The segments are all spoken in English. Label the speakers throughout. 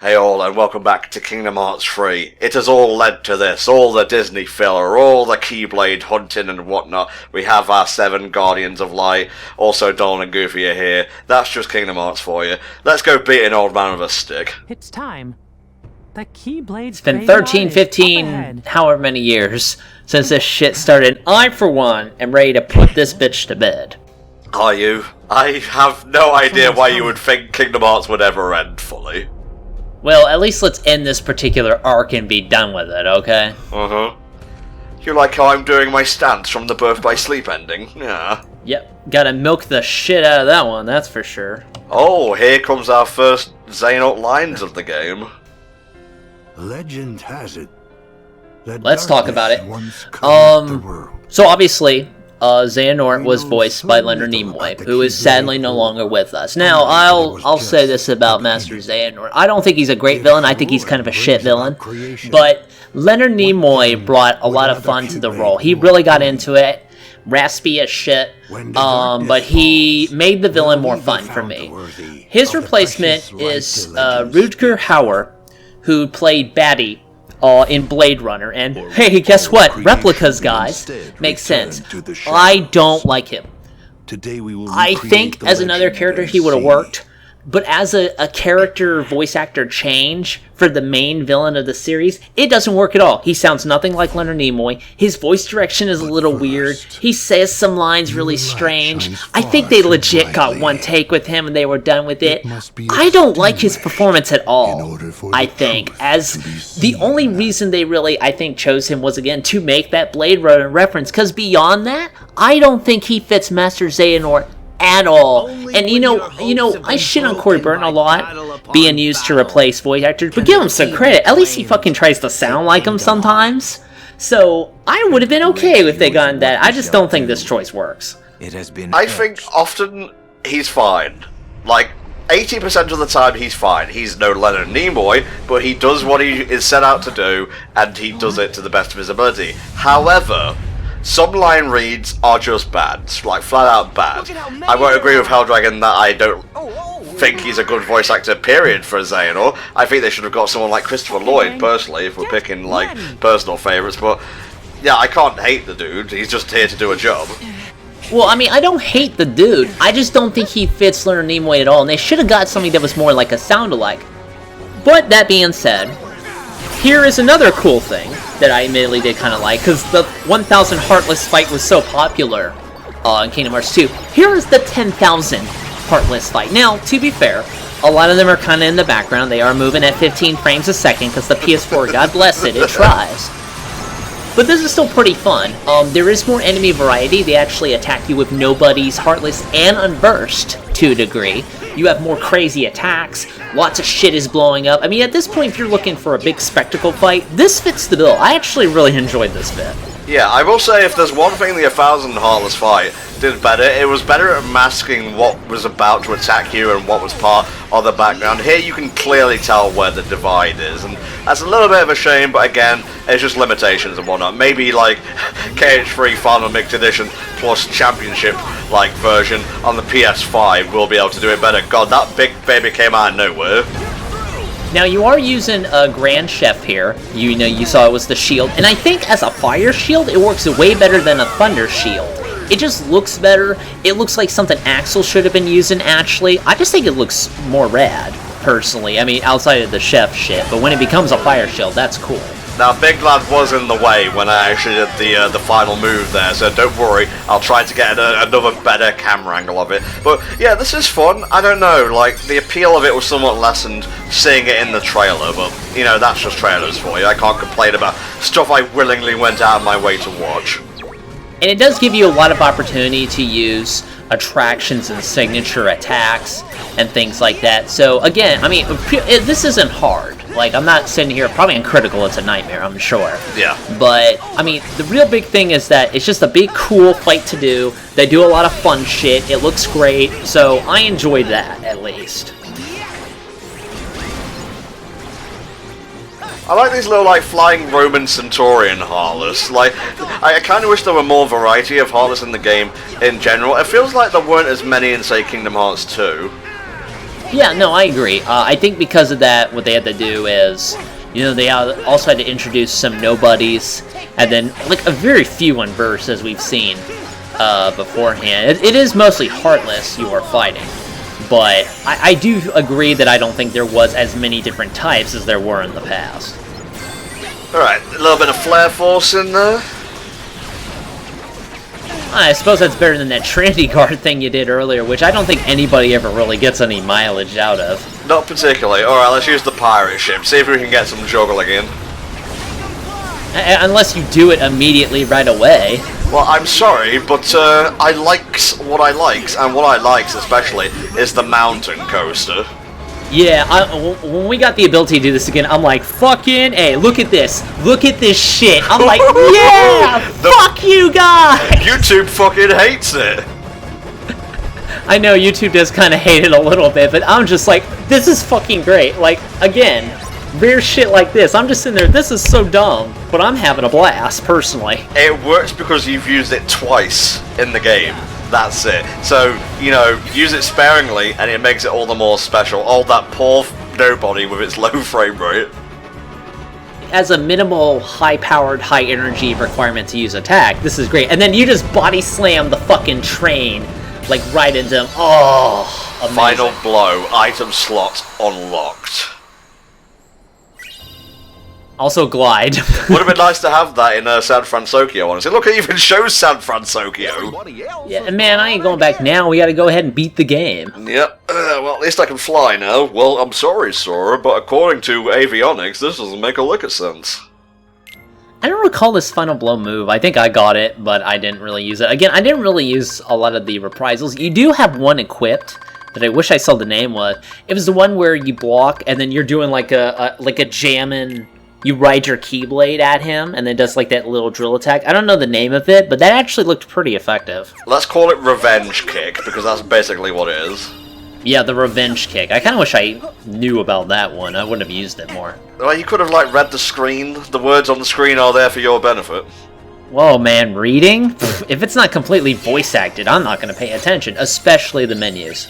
Speaker 1: Hey all, and welcome back to Kingdom Hearts 3. It has all led to this, all the Disney filler, all the Keyblade hunting and whatnot. We have our 7 Guardians of Light, also Donald and Goofy are here. That's just Kingdom Hearts for you. Let's go beat an old man with a stick.
Speaker 2: It's time. The Keyblade.
Speaker 3: It's been 13, 15, however many years since this shit started. I, for one, am ready to put this bitch to bed.
Speaker 1: Are you? I have no idea why you would think Kingdom Hearts would ever end fully.
Speaker 3: Well, at least let's end this particular arc and be done with it, okay?
Speaker 1: Uh-huh. You like how I'm doing my stance from the Birth by Sleep ending? Yeah.
Speaker 3: Yep, gotta milk the shit out of that one, that's for sure.
Speaker 1: Oh, here comes our first Xehanort lines of the game.
Speaker 4: Legend has it that
Speaker 3: Let's talk about it.
Speaker 4: So
Speaker 3: So obviously, Xehanort was voiced by Leonard Nimoy, who is sadly no longer with us. Now, I'll say this about Master Xehanort. I don't think he's a great villain. I think he's kind of a shit villain. But Leonard Nimoy brought a lot of fun to the role. He really got into it. Raspy as shit. But he made the villain more fun for me. His replacement is Rutger Hauer, who played Batty in Blade Runner, and hey, guess what? Replicas, guys. Makes sense. I don't like him. I think as another character he would have worked, but as a character voice actor change for the main villain of the series, it doesn't work at all. He sounds nothing like Leonard Nimoy. His voice direction is a little weird. He says some lines really strange. I think they legit got one take with him and they were done with it. I don't like his performance at all, I think. As the only reason they really, I think, chose him was, again, to make that Blade Runner reference. Because beyond that, I don't think he fits Master Xehanort at all. And you know, I shit on Corey Burton a lot, being used to replace voice actors, but give him some credit. At least he fucking tries to sound like him sometimes. So I would have been okay if they got that. I just don't think this choice works.
Speaker 1: I think often he's fine. Like, 80% of the time he's fine. He's no Leonard Nimoy, but he does what he is set out to do, and he does it to the best of his ability. However, some line reads are just bad, like flat out bad. I won't agree with Helldragon that I don't think he's a good voice actor, period, for Xehanort. I think they should have got someone like Christopher Lloyd, personally, if we're picking, like, personal favourites, but yeah, I can't hate the dude, he's just here to do a job.
Speaker 3: Well, I mean, I don't hate the dude, I just don't think he fits Leonard Nimoy at all, and they should have got something that was more like a sound-alike. But that being said, here is another cool thing that I admittedly did kind of like, because the 1000 Heartless fight was so popular in Kingdom Hearts 2. Here is the 10,000 Heartless fight. Now, to be fair, a lot of them are kind of in the background. They are moving at 15 frames a second, because the PS4, God bless it, it tries. But this is still pretty fun. There is more enemy variety. They actually attack you with Nobody's Heartless and Unversed, to a degree. You have more crazy attacks, lots of shit is blowing up. I mean, at this point, if you're looking for a big spectacle fight, this fits the bill. I actually really enjoyed this bit.
Speaker 1: Yeah, I will say if there's one thing the 1000 Heartless fight did better, it was better at masking what was about to attack you and what was part of the background. Here you can clearly tell where the divide is, and that's a little bit of a shame, but again, it's just limitations and whatnot. Maybe like KH3 Final Mixed Edition plus Championship-like version on the PS5 will be able to do it better. God, that big baby came out of nowhere.
Speaker 3: Now, you are using a Grand Chef here. You know, you saw it was the shield. And I think as a fire shield, it works way better than a thunder shield. It just looks better. It looks like something Axel should have been using, actually. I just think it looks more rad, personally. I mean, outside of the chef shit. But when it becomes a fire shield, that's cool.
Speaker 1: Now, Big Lad was in the way when I actually did the final move there, so don't worry, I'll try to get another better camera angle of it. But yeah, this is fun. I don't know, like, the appeal of it was somewhat lessened seeing it in the trailer, but, you know, that's just trailers for you. I can't complain about stuff I willingly went out of my way to watch.
Speaker 3: And it does give you a lot of opportunity to use attractions and signature attacks and things like that. So again, I mean, this isn't hard. Like, I'm not sitting here, probably in Critical, it's a nightmare, I'm sure.
Speaker 1: Yeah.
Speaker 3: But, I mean, the real big thing is that it's just a big, cool fight to do. They do a lot of fun shit. It looks great. So I enjoyed that, at least.
Speaker 1: I like these little, like, flying Roman Centurion Heartless. Like, I kind of wish there were more variety of Heartless in the game in general. It feels like there weren't as many in, say, Kingdom Hearts 2.
Speaker 3: Yeah, no, I agree. I think because of that, what they had to do is, you know, they also had to introduce some nobodies, and then, like, a very few on Verse, as we've seen beforehand. It is mostly Heartless you are fighting, but I do agree that I don't think there was as many different types as there were in the past.
Speaker 1: Alright, a little bit of Flare Force in there.
Speaker 3: I suppose that's better than that Trinity Guard thing you did earlier, which I don't think anybody ever really gets any mileage out of.
Speaker 1: Not particularly. Alright, let's use the pirate ship. See if we can get some juggling in.
Speaker 3: Unless you do it immediately right away.
Speaker 1: Well, I'm sorry, but I likes what I likes, and what I likes especially is the mountain coaster.
Speaker 3: Yeah, when we got the ability to do this again, I'm like, fucking A, look at this shit. I'm like, yeah, fuck you guys!
Speaker 1: YouTube fucking hates it.
Speaker 3: I know YouTube does kind of hate it a little bit, but I'm just like, this is fucking great. Like, again, rare shit like this, I'm just sitting there, this is so dumb, but I'm having a blast, personally.
Speaker 1: It works because you've used it twice in the game. That's it. So, you know, use it sparingly and it makes it all the more special. Oh, that poor nobody with its low frame rate.
Speaker 3: As a minimal, high-powered, high-energy requirement to use attack, this is great. And then you just body slam the fucking train, like, right into them. Oh, amazing.
Speaker 1: Final blow. Item slot unlocked.
Speaker 3: Also glide.
Speaker 1: Would have been nice to have that in San Francisco, honestly. Look, it even shows San Francisco.
Speaker 3: Yeah, man, I ain't going back now. We gotta go ahead and beat the game.
Speaker 1: Yep. Well, at least I can fly now. Well, I'm sorry, Sora, but according to avionics, this doesn't make a lick of sense.
Speaker 3: I don't recall this Final Blow move. I think I got it, but I didn't really use it. Again, I didn't really use a lot of the reprisals. You do have one equipped that I wish I saw the name was. It was the one where you block, and then you're doing like a jammin'. You ride your Keyblade at him, and then does like that little drill attack. I don't know the name of it, but that actually looked pretty effective.
Speaker 1: Let's call it Revenge Kick, because that's basically what it is.
Speaker 3: Yeah, the Revenge Kick. I kind of wish I knew about that one. I wouldn't have used it more.
Speaker 1: Well, you could have, like, read the screen. The words on the screen are there for your benefit.
Speaker 3: Whoa, man, reading? If it's not completely voice acted, I'm not going to pay attention, especially the menus.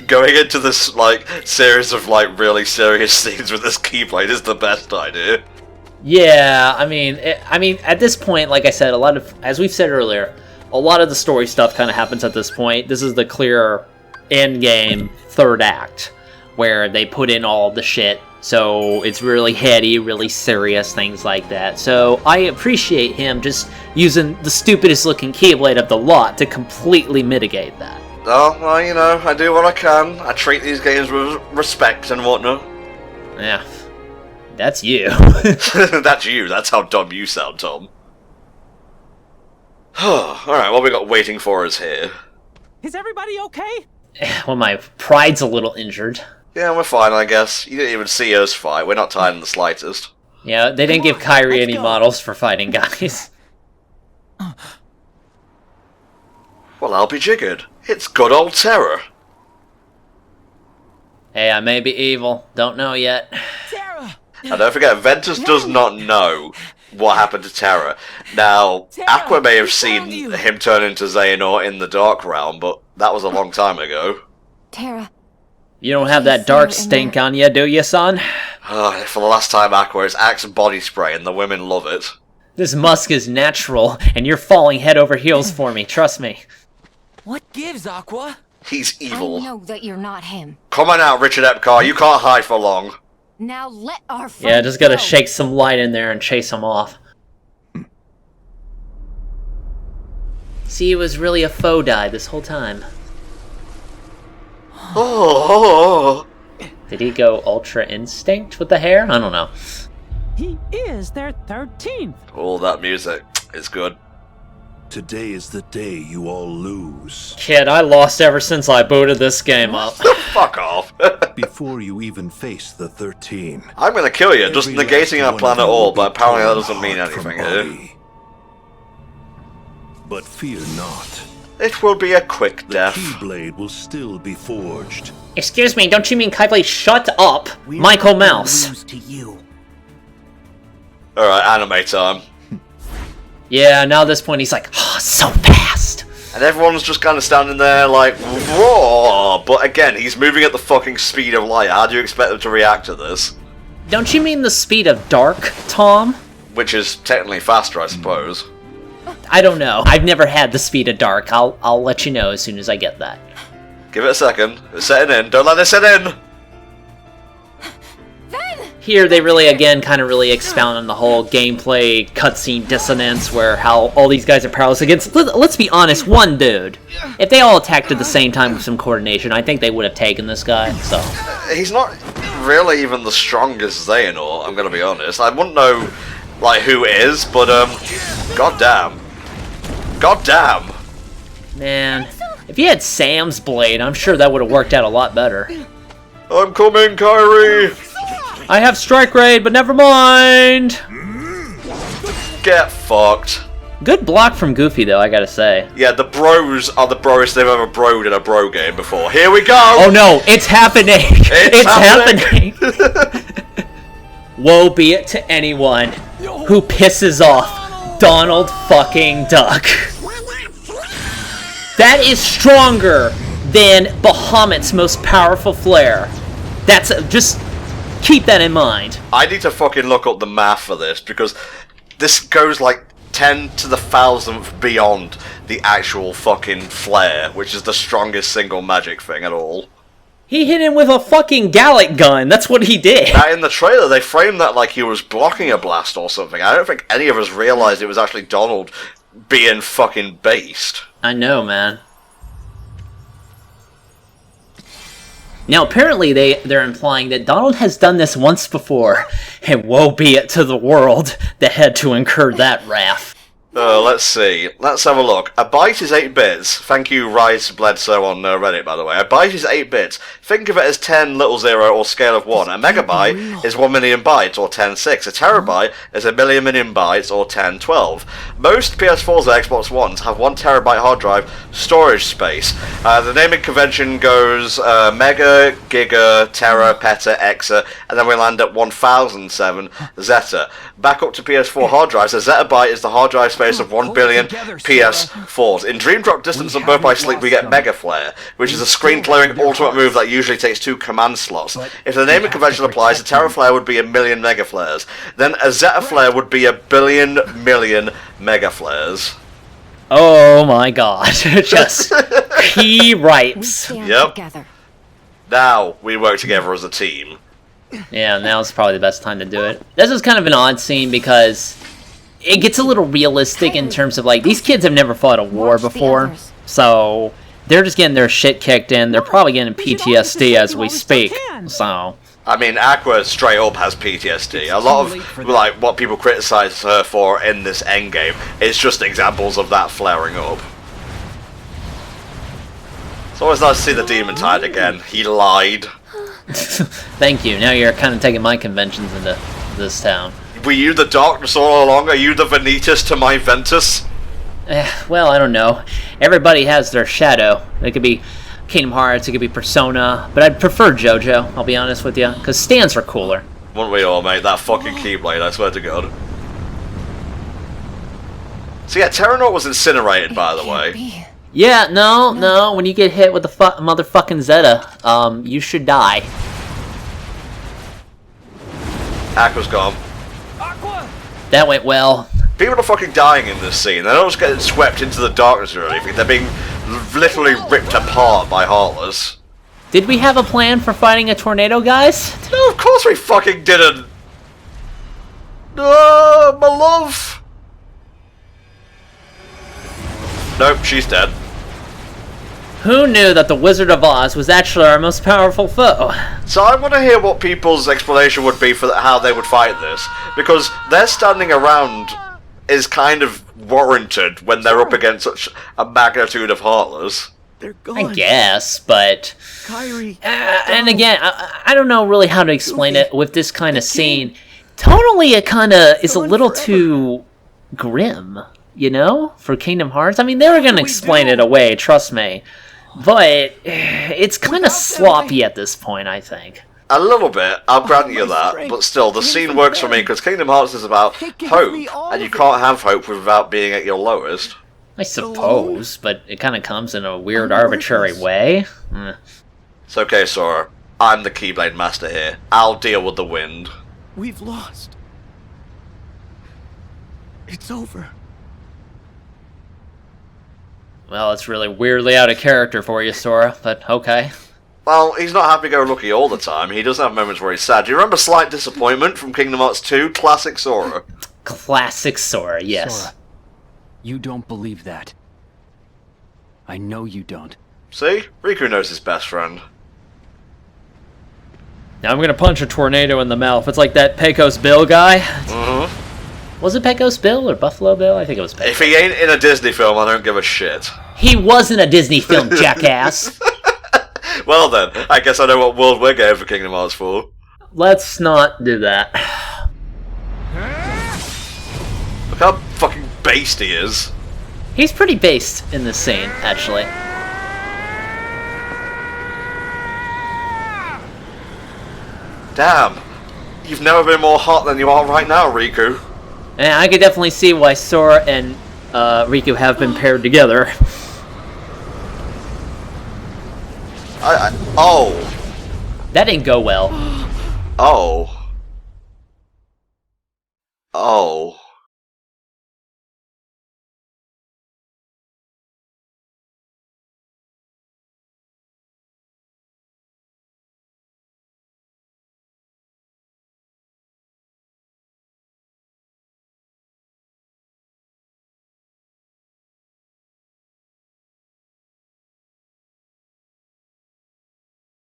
Speaker 1: Going into this, like, series of, like, really serious scenes with this Keyblade is the best idea.
Speaker 3: Yeah, I mean, at this point, like I said, as we've said earlier, a lot of the story stuff kind of happens at this point. This is the clear end game third act, where they put in all the shit, so it's really heady, really serious, things like that. So I appreciate him just using the stupidest looking Keyblade of the lot to completely mitigate that.
Speaker 1: Oh, well, you know, I do what I can. I treat these games with respect and whatnot.
Speaker 3: Yeah. That's you.
Speaker 1: That's you. That's how dumb you sound, Tom. Alright, what we got waiting for us here?
Speaker 2: Is everybody okay?
Speaker 3: Well, my pride's a little injured.
Speaker 1: Yeah, we're fine, I guess. You didn't even see us fight. We're not tired in the slightest.
Speaker 3: Yeah, they didn't give Kyrie any models for fighting guys.
Speaker 1: Well, I'll be jiggered. It's good old Terror.
Speaker 3: Hey, I may be evil. Don't know yet.
Speaker 2: Terra!
Speaker 1: And don't forget, Ventus does not know what happened to Terra. Now, Aqua may have seen him turn into Xehanort in the Dark Realm, but that was a long time ago.
Speaker 5: Terra.
Speaker 3: You don't have that dark stink on you, do you, son?
Speaker 1: For the last time, Aqua, it's Axe body spray, and the women love it.
Speaker 3: This musk is natural, and you're falling head over heels for me, trust me.
Speaker 2: What gives, Aqua?
Speaker 1: He's evil.
Speaker 5: I know that you're not him.
Speaker 1: Come on out, Richard Epcar, you can't hide for long.
Speaker 5: Now let our friend
Speaker 3: Yeah, just gotta
Speaker 5: go.
Speaker 3: shake some light in there and chase him off. See, it was really a faux die this whole time.
Speaker 1: Oh.
Speaker 3: Did he go Ultra Instinct with the hair? I don't know.
Speaker 2: He is their 13th.
Speaker 1: Oh, that music is good.
Speaker 4: Today is the day you all lose.
Speaker 3: Kid, I lost ever since I booted this game up.
Speaker 1: Fuck off.
Speaker 4: Before you even face the 13.
Speaker 1: I'm gonna kill you, just
Speaker 4: Every
Speaker 1: negating
Speaker 4: last
Speaker 1: our
Speaker 4: one
Speaker 1: plan
Speaker 4: of
Speaker 1: at
Speaker 4: you
Speaker 1: all,
Speaker 4: will
Speaker 1: but
Speaker 4: be
Speaker 1: apparently that
Speaker 4: torn
Speaker 1: doesn't mean
Speaker 4: apart from
Speaker 1: anything here.
Speaker 4: body. But fear not.
Speaker 1: It will be a quick
Speaker 4: The
Speaker 1: death.
Speaker 4: Keyblade will still be forged.
Speaker 3: Excuse me, don't you mean Keyblade? Shut up, Michael Mouse.
Speaker 2: To you.
Speaker 1: Alright, anime time.
Speaker 3: Yeah, now at this point he's like, oh, so fast.
Speaker 1: And everyone's just kind of standing there like, whoa! But again, he's moving at the fucking speed of light. How do you expect them to react to this?
Speaker 3: Don't you mean the speed of dark, Tom?
Speaker 1: Which is technically faster, I suppose.
Speaker 3: I don't know. I've never had the speed of dark. I'll let you know as soon as I get that.
Speaker 1: Give it a second. It's setting in. Don't let it set in!
Speaker 3: Here, they really, again, kind of really expound on the whole gameplay cutscene dissonance, where how all these guys are powerless against, let's be honest, one dude. If they all attacked at the same time with some coordination, I think they would have taken this guy, so.
Speaker 1: He's not really even the strongest Xehanort, I'm gonna be honest. I wouldn't know, like, who is, but, goddamn. Goddamn!
Speaker 3: Man, if you had Sam's blade, I'm sure that would have worked out a lot better.
Speaker 1: I'm coming, Kyrie!
Speaker 3: I have strike raid, but never mind!
Speaker 1: Get fucked.
Speaker 3: Good block from Goofy, though, I gotta say.
Speaker 1: Yeah, the bros are the broest they've ever broed in a bro game before. Here we go!
Speaker 3: Oh no, it's happening! It's happening! Woe be it to anyone who pisses off Donald fucking Duck. That is stronger than Bahamut's most powerful flare. That's just keep that in mind.
Speaker 1: I need to fucking look up the math for this, because this goes like 10 to the 1000th beyond the actual fucking flare, which is the strongest single magic thing at all.
Speaker 3: He hit him with a fucking Gallic gun, that's what he did.
Speaker 1: Now in the trailer they framed that like he was blocking a blast or something. I don't think any of us realised it was actually Donald being fucking based.
Speaker 3: I know, man. Now, apparently they're implying that Donald has done this once before, and woe be it to the world that had to incur that wrath.
Speaker 1: Let's see. Let's have a look. A byte is 8 bits. Thank you, Rise Bledsoe on Reddit, by the way. A byte is 8 bits. Think of it as 10 little 0 or scale of 1. A megabyte is 1 million bytes, or 10.6. A terabyte is a million bytes, or 10.12. Most PS4s and Xbox Ones have 1 terabyte hard drive storage space. The naming convention goes mega, giga, tera, peta, exa, and then we land at 1007 zeta. Back up to PS4 hard drives, a zettabyte is the hard drive space of 1 billion PS4s. In Dream Drop Distance and Birth by Sleep we get Mega Flare, which is a screen-clearing ultimate move that usually takes 2 command slots. If the naming convention applies, a Terra Flare would be a million Mega Flares. Then a Zeta Flare would be a billion million Mega Flares.
Speaker 3: Oh my god. Just key ripes.
Speaker 1: Yep. Now we work together as a team.
Speaker 3: Yeah, now's probably the best time to do it. This is kind of an odd scene because it gets a little realistic in terms of, like, these kids have never fought a war before, so they're just getting their shit kicked in. They're probably getting PTSD as we speak, so.
Speaker 1: I mean, Aqua straight up has PTSD. A lot of, like, what people criticize her for in this endgame is just examples of that flaring up. It's always nice to see the Demon Tide again. He lied.
Speaker 3: Thank you. Now you're kind of taking my conventions into this town.
Speaker 1: Were you the darkness all along? Are you the Vanitas to my Ventus?
Speaker 3: Well, I don't know. Everybody has their shadow. It could be Kingdom Hearts, it could be Persona, but I'd prefer JoJo, I'll be honest with you, because stands are cooler.
Speaker 1: Wouldn't we all, mate? That fucking Keyblade, I swear to God. So yeah, Terranort was incinerated, by the way.
Speaker 3: Yeah, no, when you get hit with the motherfucking Zeta, you should die.
Speaker 1: Aqua's gone.
Speaker 2: Aqua!
Speaker 3: That went well.
Speaker 1: People are fucking dying in this scene. They're not just getting swept into the darkness or anything. They're being literally ripped apart by Heartless.
Speaker 3: Did we have a plan for fighting a tornado, guys?
Speaker 1: No, of course we fucking didn't. My love. Nope, she's dead.
Speaker 3: Who knew that the Wizard of Oz was actually our most powerful foe?
Speaker 1: So I want to hear what people's explanation would be for how they would fight this, because their standing around is kind of warranted when they're up against such a magnitude of Heartless.
Speaker 4: They're gone.
Speaker 3: I guess, but...
Speaker 4: Kyrie.
Speaker 3: And again, I don't know really how to explain it with this kind of scene. Tonally, it kind of is a little too grim, you know, for Kingdom Hearts. I mean, they were going to explain it away, trust me. But it's kind of sloppy at this point, I think.
Speaker 1: A little bit, I'll grant you that, but still, the scene works for me because Kingdom Hearts is about hope, and you can't have hope without being at your lowest.
Speaker 3: I suppose, but it kind of comes in a weird, arbitrary way.
Speaker 1: It's okay, Sora. I'm the Keyblade Master here. I'll deal with the wind.
Speaker 4: We've lost. It's over.
Speaker 3: Well, it's really weirdly out of character for you, Sora, but okay.
Speaker 1: Well, he's not happy-go-lucky all the time. He does have moments where he's sad. Do you remember Slight Disappointment from Kingdom Hearts 2? Classic Sora.
Speaker 3: Classic Sora, yes.
Speaker 6: Sora, you don't believe that. I know you don't.
Speaker 1: See? Riku knows his best friend.
Speaker 3: Now I'm gonna punch a tornado in the mouth. It's like that Pecos Bill guy.
Speaker 1: Mm-hmm.
Speaker 3: Was it Pecos Bill or Buffalo Bill? I think it was Pecos.
Speaker 1: If he ain't in a Disney film, I don't give a shit.
Speaker 3: He was in a Disney film, jackass.
Speaker 1: Well then, I guess I know what world we're going for Kingdom Hearts 4.
Speaker 3: Let's not do that.
Speaker 1: Look how fucking based he is.
Speaker 3: He's pretty based in this scene, actually.
Speaker 1: Damn. You've never been more hot than you are right now, Riku.
Speaker 3: And I could definitely see why Sora and Riku have been paired together.
Speaker 1: Oh.
Speaker 3: That didn't go well.
Speaker 1: Oh. Oh.